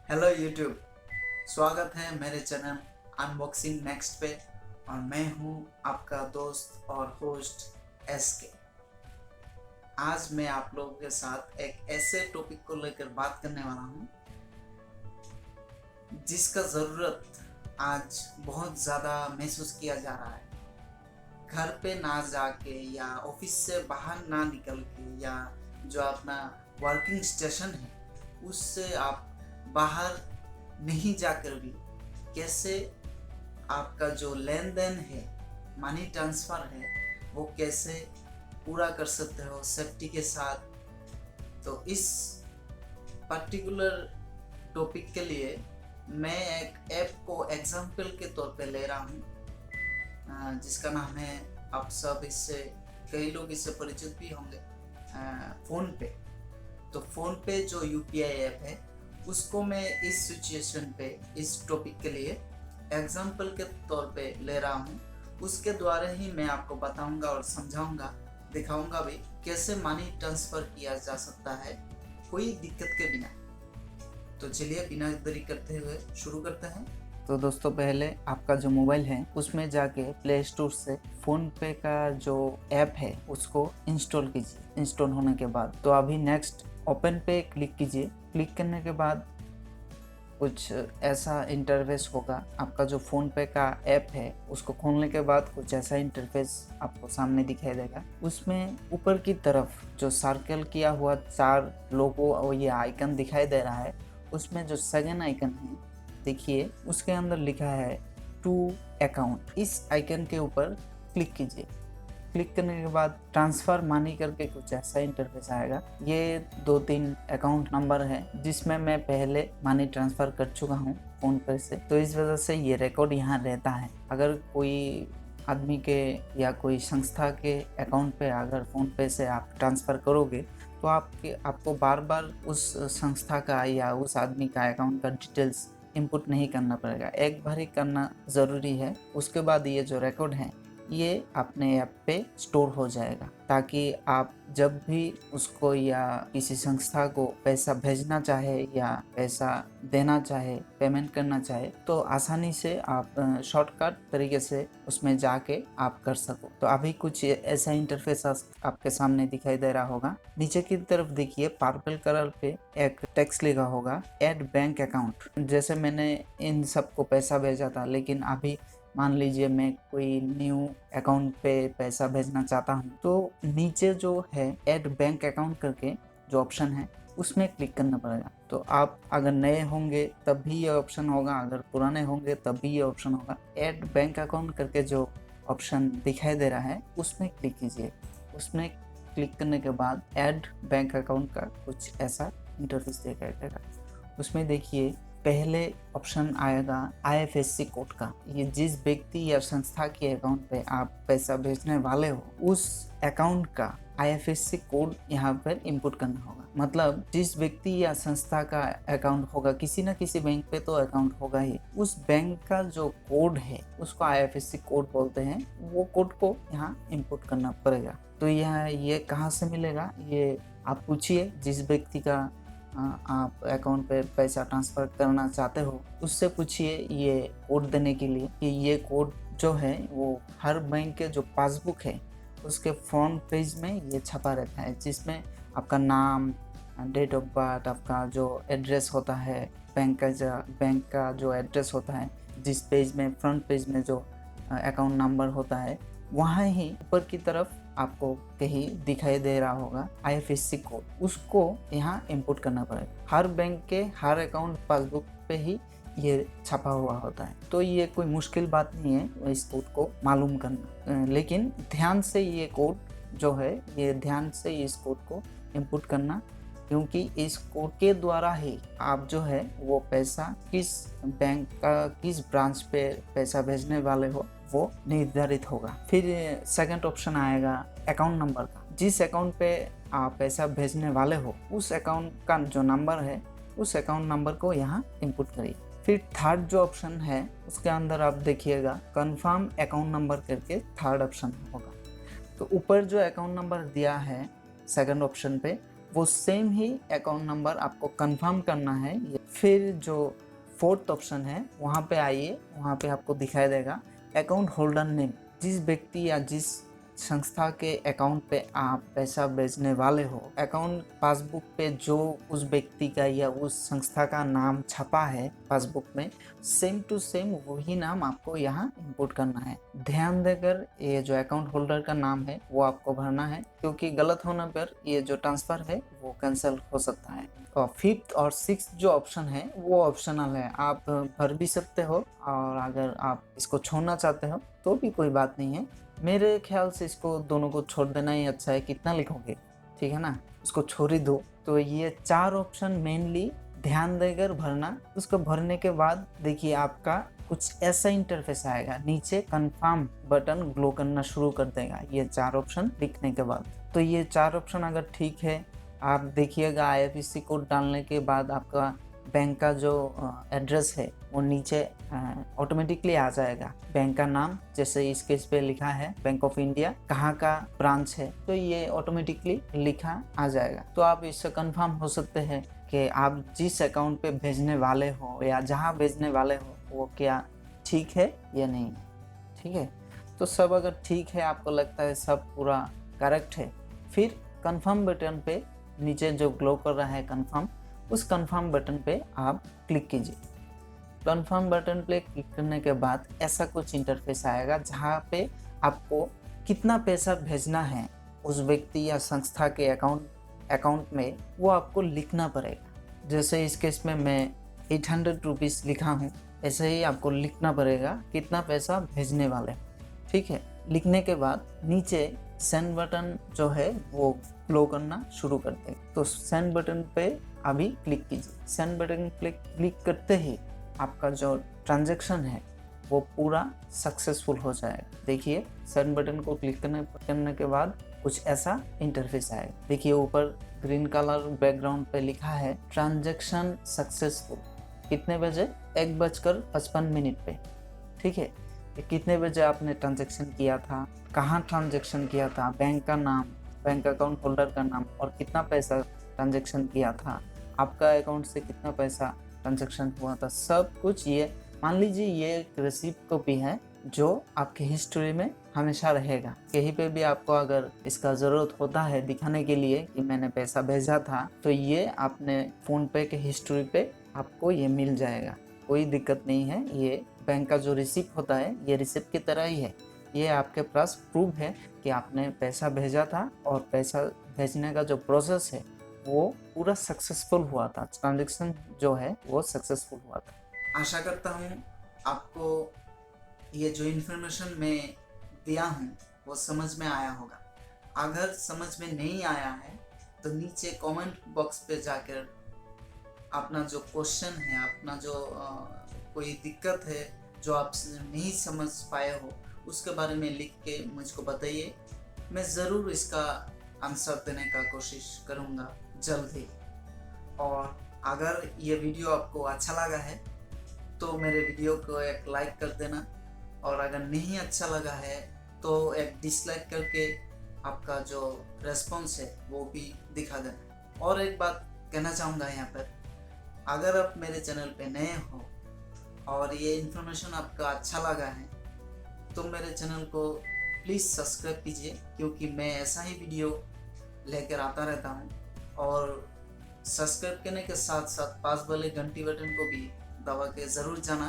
Hello YouTube. स्वागत है मेरे चैनल अनबॉक्सिंग नेक्स्ट पे। और मैं हूँ आपका दोस्त और होस्ट एस के। आज मैं आप लोगों के साथ एक ऐसे टॉपिक को लेकर बात करने वाला हूँ जिसका ज़रूरत आज बहुत ज़्यादा महसूस किया जा रहा है। घर पे ना जाके या ऑफिस से बाहर ना निकल के या जो अपना वर्किंग स्टेशन है उससे आप बाहर नहीं जाकर भी कैसे आपका जो लेन देन है, मनी ट्रांसफ़र है, वो कैसे पूरा कर सकते हो सेफ्टी के साथ। तो इस पर्टिकुलर टॉपिक के लिए मैं एक ऐप को एग्जाम्पल के तौर पे ले रहा हूँ, जिसका नाम है, आप सब इससे कई लोग इससे परिचित भी होंगे, फ़ोन पे। तो फ़ोन पे जो यूपीआई ऐप है उसको मैं इस सिचुएशन पे, इस टॉपिक के लिए एग्जाम्पल के तौर पे ले रहा हूँ। उसके द्वारा ही मैं आपको बताऊंगा और समझाऊंगा, दिखाऊंगा भी कैसे मनी ट्रांसफ़र किया जा सकता है कोई दिक्कत के बिना। तो चलिए बिना देरी करते हुए शुरू करते हैं। तो दोस्तों, पहले आपका जो मोबाइल है उसमें जाके प्ले स्टोर से फ़ोन पे का जो ऐप है उसको इंस्टॉल कीजिए। इंस्टॉल होने के बाद तो अभी नेक्स्ट ओपन पे क्लिक कीजिए। क्लिक करने के बाद कुछ ऐसा इंटरफेस होगा। आपका जो फ़ोन पे का ऐप है उसको खोलने के बाद कुछ ऐसा इंटरफेस आपको सामने दिखाई देगा। उसमें ऊपर की तरफ जो सर्कल किया हुआ 4 लोगो और ये आइकन दिखाई दे रहा है, उसमें जो सेकंड आइकन है देखिए, उसके अंदर लिखा है टू अकाउंट। इस आइकन के ऊपर क्लिक कीजिए। क्लिक करने के बाद ट्रांसफ़र मनी करके कुछ ऐसा इंटरफेस आएगा। ये 2-3 अकाउंट नंबर है जिसमें मैं पहले मनी ट्रांसफ़र कर चुका हूँ फ़ोन पे से, तो इस वजह से ये रिकॉर्ड यहाँ रहता है। अगर कोई आदमी के या कोई संस्था के अकाउंट पे अगर फ़ोन पे से आप ट्रांसफ़र करोगे तो आपको बार बार उस संस्था का या उस आदमी का अकाउंट का डिटेल्स इनपुट नहीं करना पड़ेगा, एक बार ही करना ज़रूरी है। उसके बाद ये जो रिकॉर्ड है ये अपने ऐप पे स्टोर हो जाएगा, ताकि आप जब भी उसको या किसी संस्था को पैसा भेजना चाहे या पैसा देना चाहे, पेमेंट करना चाहे, तो आसानी से आप शॉर्टकट तरीके से उसमें जाके आप कर सको। तो अभी कुछ ऐसा इंटरफेस आपके सामने दिखाई दे रहा होगा। नीचे की तरफ देखिए, पर्पल कलर पे एक टेक्स्ट लिखा होगा, ऐड बैंक अकाउंट। जैसे मैंने इन सबको पैसा भेजा था, लेकिन अभी मान लीजिए मैं कोई न्यू अकाउंट पे पैसा भेजना चाहता हूँ, तो नीचे जो है ऐड बैंक अकाउंट करके जो ऑप्शन है उसमें क्लिक करना पड़ेगा। तो आप अगर नए होंगे तब भी ये ऑप्शन होगा, अगर पुराने होंगे तब भी ये ऑप्शन होगा। ऐड बैंक अकाउंट करके जो ऑप्शन दिखाई दे रहा है उसमें क्लिक कीजिए। उसमें क्लिक करने के बाद ऐड बैंक अकाउंट का कुछ ऐसा इंटरफेस दिखाई देगा। उसमें देखिए, पहले ऑप्शन आएगा आईएफएससी कोड का। ये जिस व्यक्ति या संस्था के अकाउंट पे आप पैसा भेजने वाले हो उस अकाउंट का आईएफएससी कोड यहाँ पर इनपुट करना होगा। मतलब जिस व्यक्ति या संस्था का अकाउंट होगा, किसी न किसी बैंक पे तो अकाउंट होगा ही, उस बैंक का जो कोड है उसको आईएफएससी कोड बोलते हैं। वो कोड को यहाँ इनपुट करना पड़ेगा। तो ये कहाँ से मिलेगा, ये आप पूछिए जिस व्यक्ति का आप अकाउंट पे पैसा ट्रांसफ़र करना चाहते हो उससे पूछिए ये कोड देने के लिए, कि ये कोड जो है वो हर बैंक के जो पासबुक है उसके फ्रंट पेज में ये छपा रहता है, जिसमें आपका नाम, डेट ऑफ बर्थ, आपका जो एड्रेस होता है, बैंक का जो एड्रेस होता है, जिस पेज में फ्रंट पेज में जो अकाउंट नंबर होता है, वहाँ ही ऊपर की तरफ आपको कहीं दिखाई दे रहा होगा आईएफएससी कोड, उसको यहाँ इनपुट करना पड़ेगा। हर बैंक के हर अकाउंट पासबुक पे ही ये छपा हुआ होता है। तो ये कोई मुश्किल बात नहीं है इस कोड को मालूम करना, लेकिन ध्यान से ये कोड जो है, ये ध्यान से इस कोड को इनपुट करना, क्योंकि इस कोड के द्वारा ही आप जो है वो पैसा किस बैंक का किस ब्रांच पे पैसा भेजने वाले हो वो निर्धारित होगा। फिर सेकंड ऑप्शन आएगा अकाउंट नंबर का। जिस अकाउंट पे आप पैसा भेजने वाले हो उस अकाउंट का जो नंबर है उस अकाउंट नंबर को यहाँ इनपुट करिए। फिर थर्ड जो ऑप्शन है उसके अंदर आप देखिएगा कंफर्म अकाउंट नंबर करके थर्ड ऑप्शन होगा। तो ऊपर जो अकाउंट नंबर दिया है सेकंड ऑप्शन पे, वो सेम ही अकाउंट नंबर आपको कंफर्म करना है। फिर जो फोर्थ ऑप्शन है वहाँ पे आइए, वहाँ पे आपको दिखाई देगा अकाउंट होल्डर नेम। जिस व्यक्ति या जिस संस्था के अकाउंट पे आप पैसा भेजने वाले हो, अकाउंट पासबुक पे जो उस व्यक्ति का या उस संस्था का नाम छपा है पासबुक में, सेम टू सेम वही नाम आपको यहाँ इंपुट करना है। ध्यान देकर ये जो अकाउंट होल्डर का नाम है वो आपको भरना है, क्योंकि गलत होने पर ये जो ट्रांसफर है वो कैंसिल हो सकता है। और फिफ्थ और सिक्स्थ जो ऑप्शन है वो ऑप्शनल है, आप भर भी सकते हो, और अगर आप इसको छोड़ना चाहते हो तो भी कोई बात नहीं है। मेरे ख्याल से इसको दोनों को छोड़ देना ही अच्छा है। कितना लिखोगे, ठीक है ना, उसको छोड़ ही दो। तो ये 4 ऑप्शन मेनली ध्यान देकर भरना। उसको भरने के बाद देखिए आपका कुछ ऐसा इंटरफेस आएगा, नीचे कंफर्म बटन ग्लो करना शुरू कर देगा ये 4 ऑप्शन लिखने के बाद। तो ये 4 ऑप्शन अगर ठीक है, आप देखिएगा IFSC कोड डालने के बाद आपका बैंक का जो एड्रेस है वो नीचे ऑटोमेटिकली आ जाएगा। बैंक का नाम जैसे इस केस पे लिखा है बैंक ऑफ इंडिया, कहाँ का ब्रांच है, तो ये ऑटोमेटिकली लिखा आ जाएगा। तो आप इससे कंफर्म हो सकते हैं कि आप जिस अकाउंट पे भेजने वाले हो या जहाँ भेजने वाले हो वो क्या ठीक है या नहीं है। ठीक है, तो सब अगर ठीक है, आपको लगता है सब पूरा करेक्ट है, फिर कंफर्म बटन पे नीचे जो ग्लो कर रहा है कंफर्म, उस कंफर्म बटन पे आप क्लिक कीजिए। कंफर्म बटन पे क्लिक करने के बाद ऐसा कुछ इंटरफेस आएगा जहाँ पे आपको कितना पैसा भेजना है उस व्यक्ति या संस्था के अकाउंट में, वो आपको लिखना पड़ेगा। जैसे इस केस में मैं 800 रुपीज़ लिखा हूँ, ऐसे ही आपको लिखना पड़ेगा कितना पैसा भेजने वाले। ठीक है, लिखने के बाद नीचे सेंड बटन जो है वो ग्लो करना शुरू कर देगा। तो सेंड बटन पे अभी क्लिक कीजिए। सेंड बटन पे क्लिक करते ही आपका जो ट्रांजैक्शन है वो पूरा सक्सेसफुल हो जाएगा। देखिए सेंड बटन को क्लिक करने के बाद कुछ ऐसा इंटरफेस आएगा। देखिए ऊपर ग्रीन कलर बैकग्राउंड पे लिखा है ट्रांजैक्शन सक्सेसफुल। कितने बजे? 1:55 पे। ठीक है, कितने बजे आपने ट्रांजैक्शन किया था, कहाँ ट्रांजैक्शन किया था, बैंक का नाम, बैंक अकाउंट होल्डर का नाम, और कितना पैसा ट्रांजैक्शन किया था, आपका अकाउंट से कितना पैसा ट्रांजैक्शन हुआ था, सब कुछ। ये मान लीजिए ये एक रिसिप्ट कॉपी है जो आपकी हिस्ट्री में हमेशा रहेगा। कहीं पे भी आपको अगर इसका ज़रूरत होता है दिखाने के लिए कि मैंने पैसा भेजा था, तो ये आपने फ़ोन पे के हिस्ट्री पे आपको ये मिल जाएगा, कोई दिक्कत नहीं है। ये बैंक का जो रिसिप्ट होता है ये रिसिप्ट की तरह ही है। ये आपके पास प्रूफ है कि आपने पैसा भेजा था और पैसा भेजने का जो प्रोसेस है वो पूरा सक्सेसफुल हुआ था, ट्रांजैक्शन जो है वो सक्सेसफुल हुआ था। आशा करता हूँ आपको ये जो इन्फॉर्मेशन मैं दिया हूँ वो समझ में आया होगा। अगर समझ में नहीं आया है तो नीचे कमेंट बॉक्स पे जाकर अपना जो क्वेश्चन है, अपना जो कोई दिक्कत है जो आप नहीं समझ पाए हो, उसके बारे में लिख के मुझको बताइए। मैं ज़रूर इसका आंसर देने का कोशिश करूँगा जल्द ही। और अगर ये वीडियो आपको अच्छा लगा है तो मेरे वीडियो को एक लाइक कर देना, और अगर नहीं अच्छा लगा है तो एक डिसलाइक करके आपका जो रेस्पॉन्स है वो भी दिखा देना। और एक बात कहना चाहूँगा यहाँ पर, अगर आप मेरे चैनल पे नए हो और ये इन्फॉर्मेशन आपका अच्छा लगा है तो मेरे चैनल को प्लीज़ सब्सक्राइब कीजिए, क्योंकि मैं ऐसा ही वीडियो लेकर आता रहता हूँ। और सब्सक्राइब करने के साथ साथ पास वाले घंटी बटन को भी दबा के ज़रूर जाना,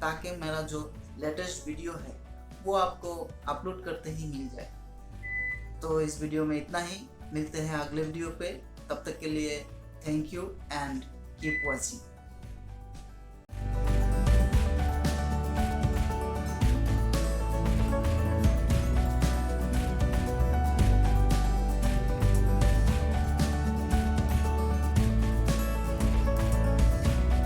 ताकि मेरा जो लेटेस्ट वीडियो है वो आपको अपलोड करते ही मिल जाए। तो इस वीडियो में इतना ही, मिलते हैं अगले वीडियो पे। तब तक के लिए thank you and keep watching.